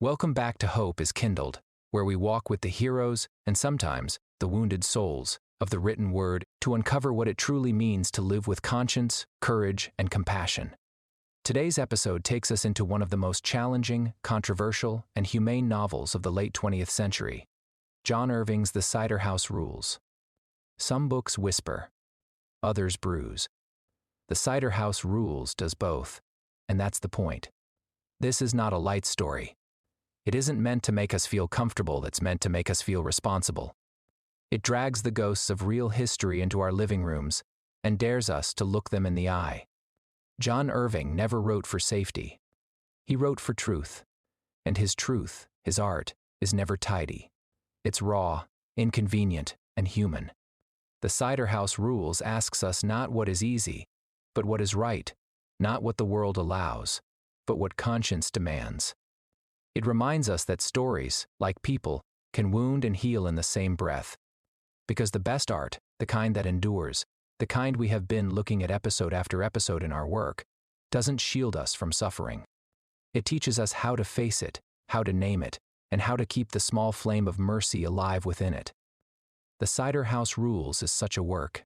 Welcome back to Hope is Kindled, where we walk with the heroes and sometimes the wounded souls of the written word to uncover what it truly means to live with conscience, courage, and compassion. Today's episode takes us into one of the most challenging, controversial, and humane novels of the late 20th century, John Irving's The Cider House Rules. Some books whisper, others bruise. The Cider House Rules does both, and that's the point. This is not a light story. It isn't meant to make us feel comfortable, it's meant to make us feel responsible. It drags the ghosts of real history into our living rooms and dares us to look them in the eye. John Irving never wrote for safety. He wrote for truth. And his truth, his art, is never tidy. It's raw, inconvenient, and human. The Cider House Rules asks us not what is easy, but what is right, not what the world allows, but what conscience demands. It reminds us that stories, like people, can wound and heal in the same breath. Because the best art, the kind that endures, the kind we have been looking at episode after episode in our work, doesn't shield us from suffering. It teaches us how to face it, how to name it, and how to keep the small flame of mercy alive within it. The Cider House Rules is such a work.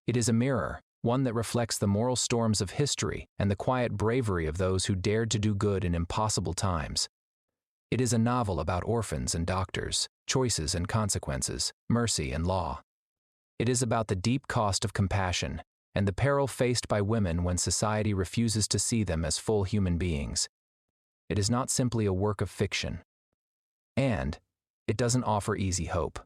It is a mirror, one that reflects the moral storms of history and the quiet bravery of those who dared to do good in impossible times. It is a novel about orphans and doctors, choices and consequences, mercy and law. It is about the deep cost of compassion and the peril faced by women when society refuses to see them as full human beings. It is not simply a work of fiction. And it doesn't offer easy hope.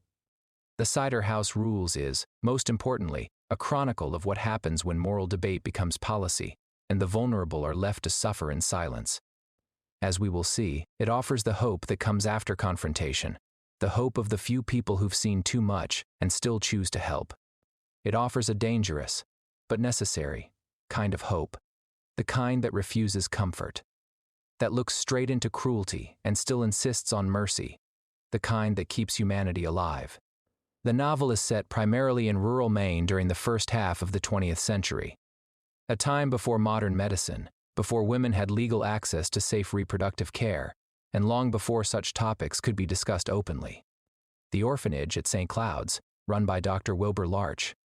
The Cider House Rules is, most importantly, a chronicle of what happens when moral debate becomes policy and the vulnerable are left to suffer in silence. As we will see, it offers the hope that comes after confrontation, the hope of the few people who've seen too much and still choose to help. It offers a dangerous, but necessary, kind of hope, the kind that refuses comfort, that looks straight into cruelty and still insists on mercy, the kind that keeps humanity alive. The novel is set primarily in rural Maine during the first half of the 20th century, a time before modern medicine, before women had legal access to safe reproductive care, and long before such topics could be discussed openly. The orphanage at St. Cloud's, run by Dr. Wilbur Larch,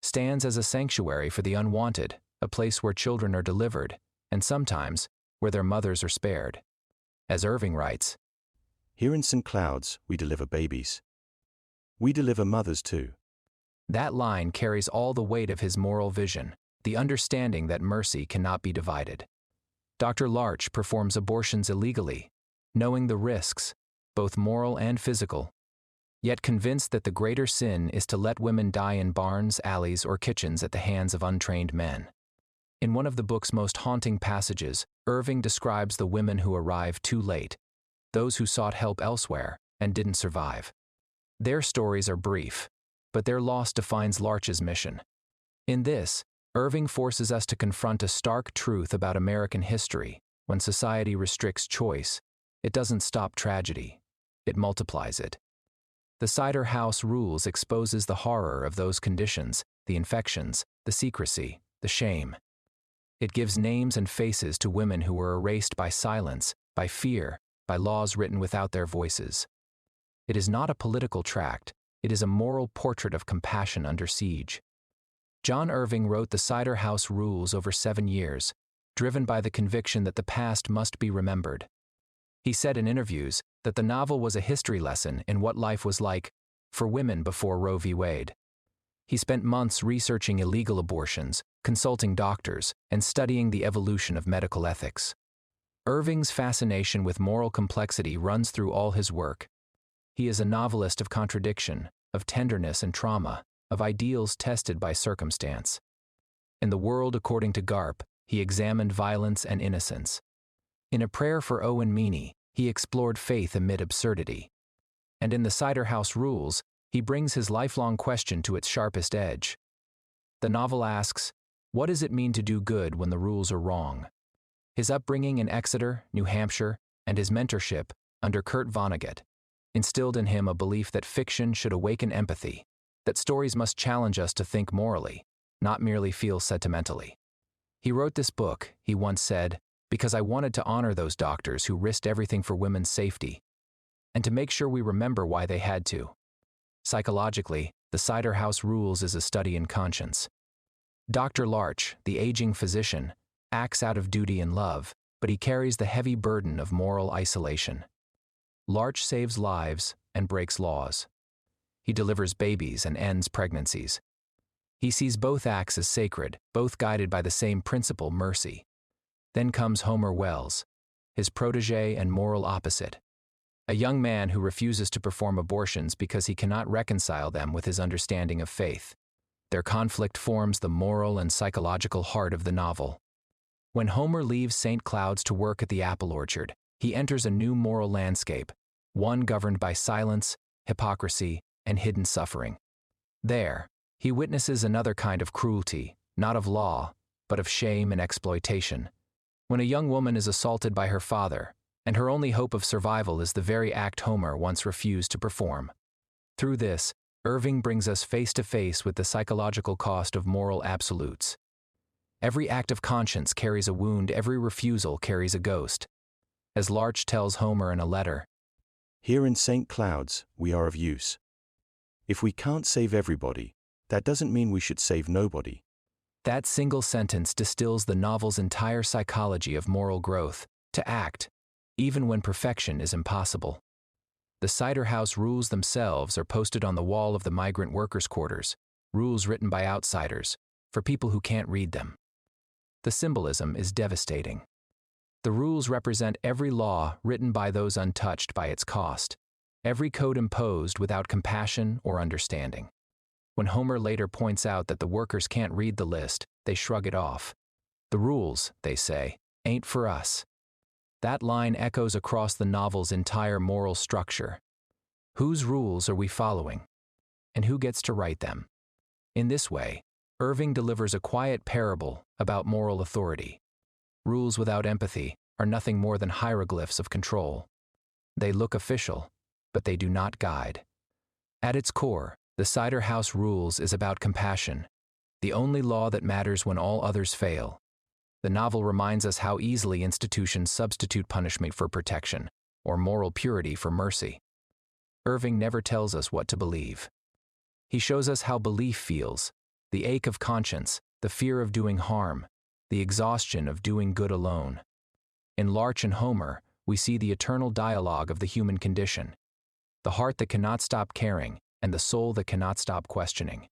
stands as a sanctuary for the unwanted, a place where children are delivered, and sometimes where their mothers are spared. As Irving writes, "Here in St. Cloud's, we deliver babies. We deliver mothers too." That line carries all the weight of his moral vision, the understanding that mercy cannot be divided. Dr. Larch performs abortions illegally, knowing the risks, both moral and physical, yet convinced that the greater sin is to let women die in barns, alleys, or kitchens at the hands of untrained men. In one of the book's most haunting passages, Irving describes the women who arrive too late, those who sought help elsewhere and didn't survive. Their stories are brief, but their loss defines Larch's mission. In this, Irving forces us to confront a stark truth about American history. When society restricts choice, it doesn't stop tragedy, it multiplies it. The Cider House Rules exposes the horror of those conditions, the infections, the secrecy, the shame. It gives names and faces to women who were erased by silence, by fear, by laws written without their voices. It is not a political tract, it is a moral portrait of compassion under siege. John Irving wrote The Cider House Rules over 7 years, driven by the conviction that the past must be remembered. He said in interviews that the novel was a history lesson in what life was like for women before Roe v. Wade. He spent months researching illegal abortions, consulting doctors, and studying the evolution of medical ethics. Irving's fascination with moral complexity runs through all his work. He is a novelist of contradiction, of tenderness and trauma, of ideals tested by circumstance. In The World According to Garp, he examined violence and innocence. In A Prayer for Owen Meany, he explored faith amid absurdity. And in The Cider House Rules, he brings his lifelong question to its sharpest edge. The novel asks, what does it mean to do good when the rules are wrong? His upbringing in Exeter, New Hampshire, and his mentorship under Kurt Vonnegut instilled in him a belief that fiction should awaken empathy, that stories must challenge us to think morally, not merely feel sentimentally. He wrote this book, he once said, because I wanted to honor those doctors who risked everything for women's safety, and to make sure we remember why they had to. Psychologically, the Cider House Rules is a study in conscience. Dr. Larch, the aging physician, acts out of duty and love, but he carries the heavy burden of moral isolation. Larch saves lives and breaks laws. He delivers babies and ends pregnancies. He sees both acts as sacred, both guided by the same principle, mercy. Then comes Homer Wells, his protege and moral opposite. A young man who refuses to perform abortions because he cannot reconcile them with his understanding of faith. Their conflict forms the moral and psychological heart of the novel. When Homer leaves St. Cloud's to work at the apple orchard, he enters a new moral landscape, one governed by silence, hypocrisy, and hidden suffering. There, he witnesses another kind of cruelty, not of law, but of shame and exploitation. When a young woman is assaulted by her father, and her only hope of survival is the very act Homer once refused to perform. Through this, Irving brings us face to face with the psychological cost of moral absolutes. Every act of conscience carries a wound, every refusal carries a ghost. As Larch tells Homer in a letter, "Here in St. Cloud's, we are of use. If we can't save everybody, that doesn't mean we should save nobody." That single sentence distills the novel's entire psychology of moral growth, to act, even when perfection is impossible. The Cider House Rules themselves are posted on the wall of the migrant workers' quarters, rules written by outsiders, for people who can't read them. The symbolism is devastating. The rules represent every law written by those untouched by its cost, every code imposed without compassion or understanding. When Homer later points out that the workers can't read the list, they shrug it off. The rules, they say, ain't for us. That line echoes across the novel's entire moral structure. Whose rules are we following? And who gets to write them? In this way, Irving delivers a quiet parable about moral authority. Rules without empathy are nothing more than hieroglyphs of control. They look official, but they do not guide. At its core, the Cider House Rules is about compassion, the only law that matters when all others fail. The novel reminds us how easily institutions substitute punishment for protection, or moral purity for mercy. Irving never tells us what to believe. He shows us how belief feels, the ache of conscience, the fear of doing harm, the exhaustion of doing good alone. In Larch and Homer, we see the eternal dialogue of the human condition, the heart that cannot stop caring, and the soul that cannot stop questioning.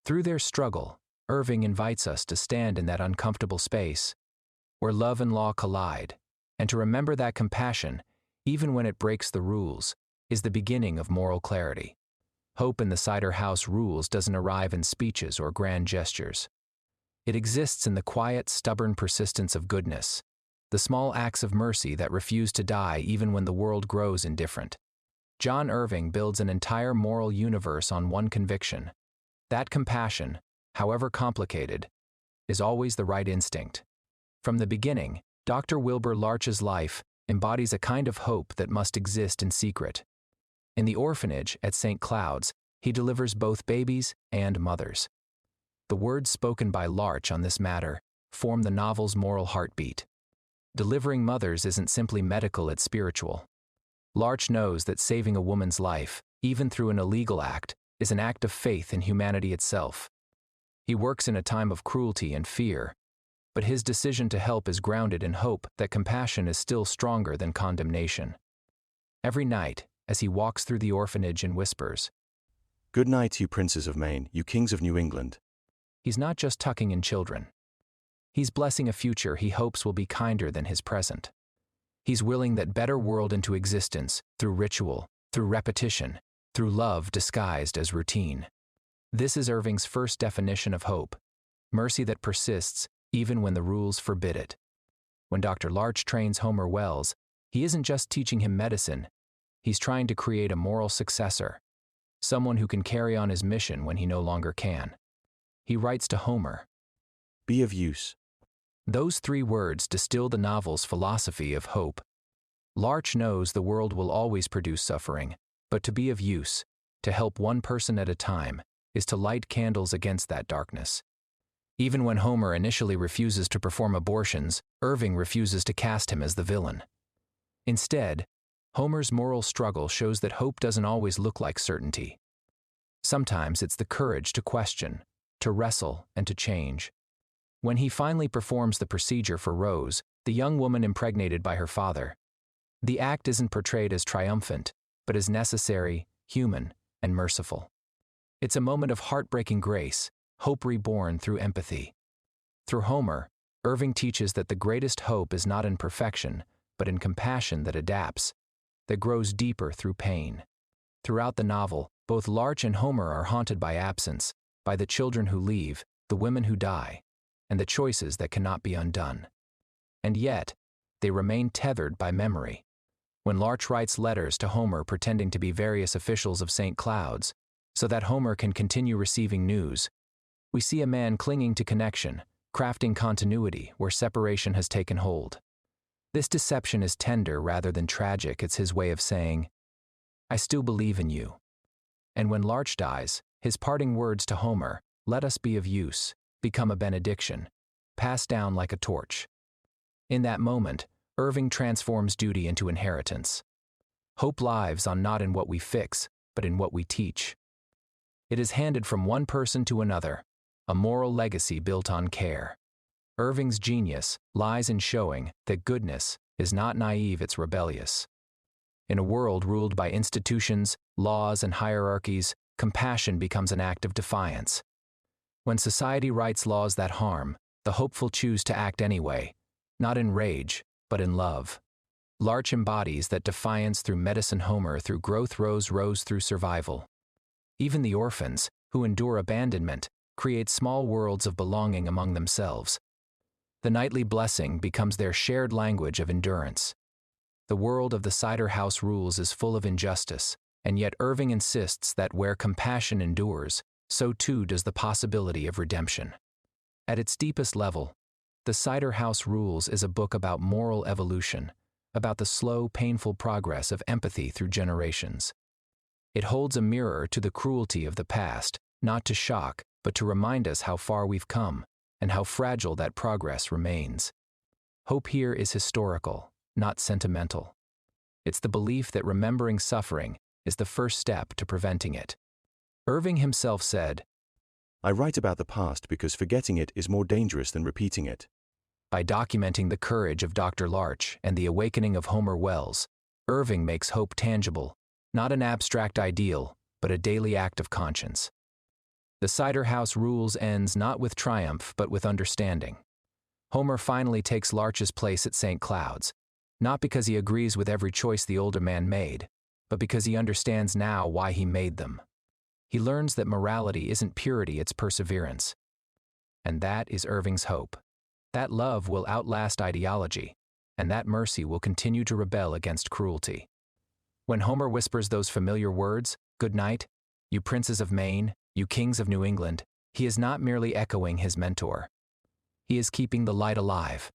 Through their struggle, Irving invites us to stand in that uncomfortable space where love and law collide, and to remember that compassion, even when it breaks the rules, is the beginning of moral clarity. Hope in the Cider House Rules doesn't arrive in speeches or grand gestures. It exists in the quiet, stubborn persistence of goodness, the small acts of mercy that refuse to die even when the world grows indifferent. John Irving builds an entire moral universe on one conviction: that compassion, however complicated, is always the right instinct. From the beginning, Dr. Wilbur Larch's life embodies a kind of hope that must exist in secret. In the orphanage at St. Cloud's, he delivers both babies and mothers. The words spoken by Larch on this matter form the novel's moral heartbeat. Delivering mothers isn't simply medical, it's spiritual. Larch knows that saving a woman's life, even through an illegal act, is an act of faith in humanity itself. He works in a time of cruelty and fear, but his decision to help is grounded in hope that compassion is still stronger than condemnation. Every night, as he walks through the orphanage and whispers, "Goodnight, you princes of Maine, you kings of New England," he's not just tucking in children. He's blessing a future he hopes will be kinder than his present. He's willing that better world into existence through ritual, through repetition, through love disguised as routine. This is Irving's first definition of hope, mercy that persists even when the rules forbid it. When Dr. Larch trains Homer Wells, he isn't just teaching him medicine, he's trying to create a moral successor, someone who can carry on his mission when he no longer can. He writes to Homer, "Be of use." Those 3 words distill the novel's philosophy of hope. Larch knows the world will always produce suffering, but to be of use, to help one person at a time, is to light candles against that darkness. Even when Homer initially refuses to perform abortions, Irving refuses to cast him as the villain. Instead, Homer's moral struggle shows that hope doesn't always look like certainty. Sometimes it's the courage to question, to wrestle, and to change. When he finally performs the procedure for Rose, the young woman impregnated by her father, the act isn't portrayed as triumphant, but as necessary, human, and merciful. It's a moment of heartbreaking grace, hope reborn through empathy. Through Homer, Irving teaches that the greatest hope is not in perfection, but in compassion that adapts, that grows deeper through pain. Throughout the novel, both Larch and Homer are haunted by absence, by the children who leave, the women who die, and the choices that cannot be undone. And yet, they remain tethered by memory. When Larch writes letters to Homer pretending to be various officials of St. Cloud's, so that Homer can continue receiving news, we see a man clinging to connection, crafting continuity where separation has taken hold. This deception is tender rather than tragic. It's his way of saying, "I still believe in you." And when Larch dies, his parting words to Homer, "Let us be of use," become a benediction, passed down like a torch. In that moment, Irving transforms duty into inheritance. Hope lives on not in what we fix, but in what we teach. It is handed from one person to another, a moral legacy built on care. Irving's genius lies in showing that goodness is not naive, it's rebellious. In a world ruled by institutions, laws, and hierarchies, compassion becomes an act of defiance. When society writes laws that harm, the hopeful choose to act anyway, not in rage, but in love. Larch embodies that defiance through medicine, Homer through growth, Rose through survival. Even the orphans, who endure abandonment, create small worlds of belonging among themselves. The nightly blessing becomes their shared language of endurance. The world of the Cider House Rules is full of injustice, and yet Irving insists that where compassion endures, so too does the possibility of redemption. At its deepest level, The Cider House Rules is a book about moral evolution, about the slow, painful progress of empathy through generations. It holds a mirror to the cruelty of the past, not to shock, but to remind us how far we've come, and how fragile that progress remains. Hope here is historical, not sentimental. It's the belief that remembering suffering is the first step to preventing it. Irving himself said, "I write about the past because forgetting it is more dangerous than repeating it." By documenting the courage of Dr. Larch and the awakening of Homer Wells, Irving makes hope tangible, not an abstract ideal, but a daily act of conscience. The Cider House Rules ends not with triumph, but with understanding. Homer finally takes Larch's place at St. Cloud's, not because he agrees with every choice the older man made, but because he understands now why he made them. He learns that morality isn't purity, it's perseverance. And that is Irving's hope. That love will outlast ideology, and that mercy will continue to rebel against cruelty. When Homer whispers those familiar words, "Goodnight, you princes of Maine, you kings of New England," he is not merely echoing his mentor. He is keeping the light alive.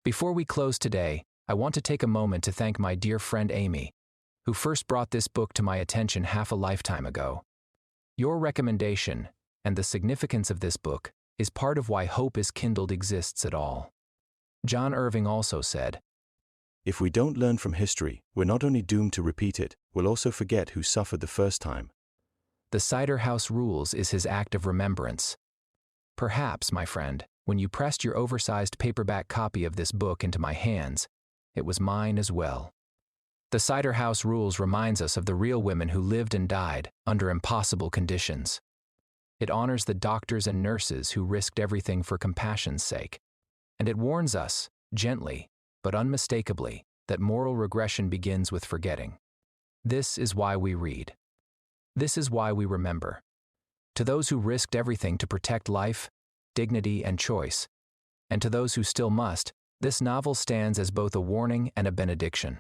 Before we close today, I want to take a moment to thank my dear friend Amy, who first brought this book to my attention half a lifetime ago. Your recommendation, and the significance of this book, is part of why Hope is Kindled exists at all. John Irving also said, "If we don't learn from history, we're not only doomed to repeat it, we'll also forget who suffered the first time." The Cider House Rules is his act of remembrance. Perhaps, my friend, when you pressed your oversized paperback copy of this book into my hands, it was mine as well. The Cider House Rules reminds us of the real women who lived and died under impossible conditions. It honors the doctors and nurses who risked everything for compassion's sake. And it warns us, gently, but unmistakably, that moral regression begins with forgetting. This is why we read. This is why we remember. To those who risked everything to protect life, dignity, and choice, and to those who still must, this novel stands as both a warning and a benediction.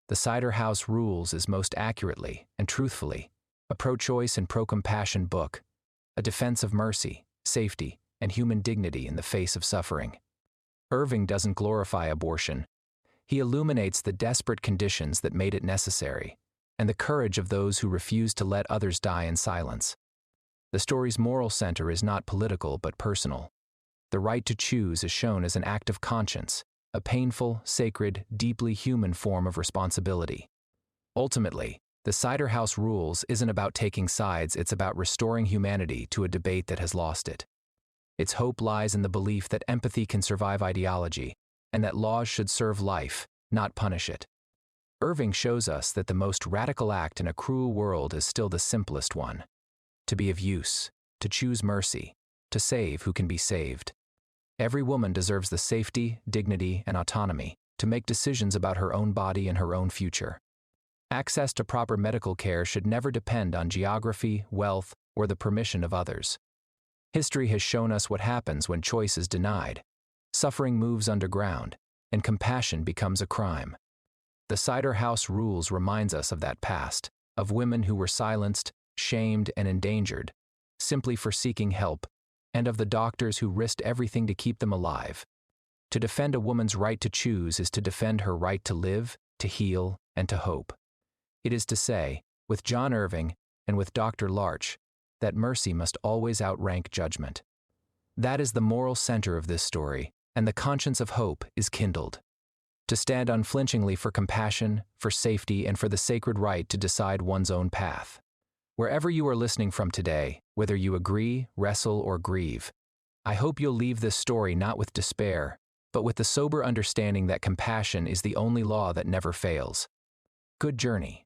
The Cider House Rules is most accurately and truthfully a pro-choice and pro-compassion book, a defense of mercy, safety, and human dignity in the face of suffering. Irving doesn't glorify abortion. He illuminates the desperate conditions that made it necessary, and the courage of those who refused to let others die in silence. The story's moral center is not political but personal. the right to choose is shown as an act of conscience, a painful, sacred, deeply human form of responsibility. Ultimately, the Cider House Rules isn't about taking sides, it's about restoring humanity to a debate that has lost it. Its hope lies in the belief that empathy can survive ideology, and that laws should serve life, not punish it. Irving shows us that the most radical act in a cruel world is still the simplest one: to be of use, to choose mercy, to save who can be saved. Every woman deserves the safety, dignity, and autonomy to make decisions about her own body and her own future. Access to proper medical care should never depend on geography, wealth, or the permission of others. History has shown us what happens when choice is denied. Suffering moves underground, and compassion becomes a crime. The Cider House Rules reminds us of that past, of women who were silenced, shamed, and endangered, simply for seeking help, and of the doctors who risked everything to keep them alive. To defend a woman's right to choose is to defend her right to live, to heal, and to hope. It is to say, with John Irving and with Dr. Larch, that mercy must always outrank judgment. That is the moral center of this story, and the conscience of hope is kindled. To stand unflinchingly for compassion, for safety, and for the sacred right to decide one's own path. Wherever you are listening from today, whether you agree, wrestle, or grieve, I hope you'll leave this story not with despair, but with the sober understanding that compassion is the only law that never fails. Good journey.